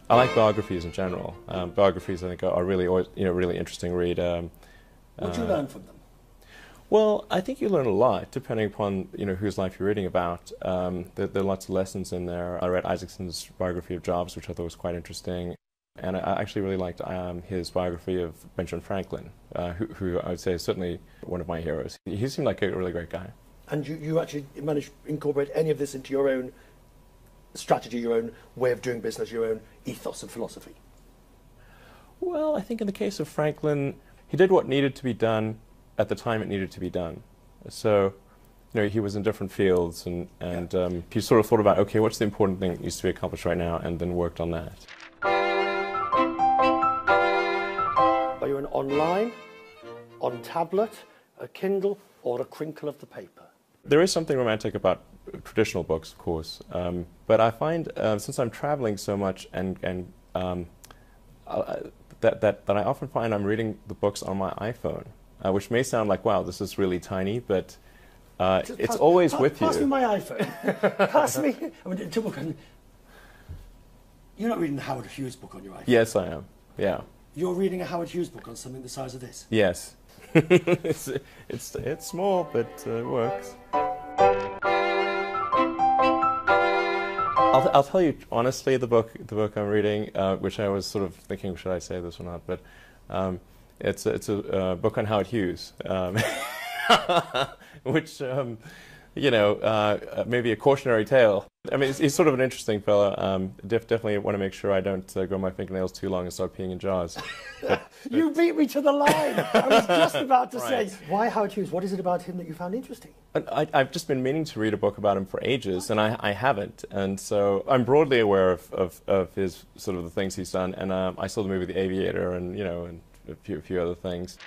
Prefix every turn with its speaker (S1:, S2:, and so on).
S1: I like biographies in general. Biographies, I think, are really always, really interesting read.
S2: What do you learn from them?
S1: Well, I think you learn a lot depending upon whose life you're reading about. There are lots of lessons in there. I read Isaacson's biography of Jobs, which I thought was quite interesting, and I actually really liked his biography of Benjamin Franklin, who I would say is certainly one of my heroes. He seemed like a really great guy.
S2: And you actually managed to incorporate any of this into your own strategy, your own way of doing business, your own ethos and philosophy?
S1: Well, I think in the case of Franklin, he did what needed to be done at the time it needed to be done. So, he was in different fields, and he sort of thought about, okay, what's the important thing that needs to be accomplished right now, and then worked on that.
S2: Are you an online, on tablet, a Kindle, or a crinkle of the paper?
S1: There is something romantic about traditional books, of course, but I find since I'm traveling so much that I often find I'm reading the books on my iPhone, which may sound like, wow, this is really tiny, but it's always with you.
S2: Pass me my iPhone. Pass me. You're not reading the Howard Hughes book on your iPhone.
S1: Yes, I am. Yeah.
S2: You're reading a Howard Hughes book on something the size of this.
S1: Yes. it's small, but it works. I'll tell you honestly, the book I'm reading, which I was sort of thinking, should I say this or not? But it's a book on Howard Hughes, which maybe a cautionary tale. I mean, he's sort of an interesting fellow. Definitely want to make sure I don't grow my fingernails too long and start peeing in jars.
S2: You beat me to the line. I was just about to
S1: Right.
S2: say, why Howard Hughes? What is it about him that you found interesting?
S1: I've just been meaning to read a book about him for ages, and I haven't. And so I'm broadly aware of his sort of the things he's done. And I saw the movie The Aviator, and and a few other things.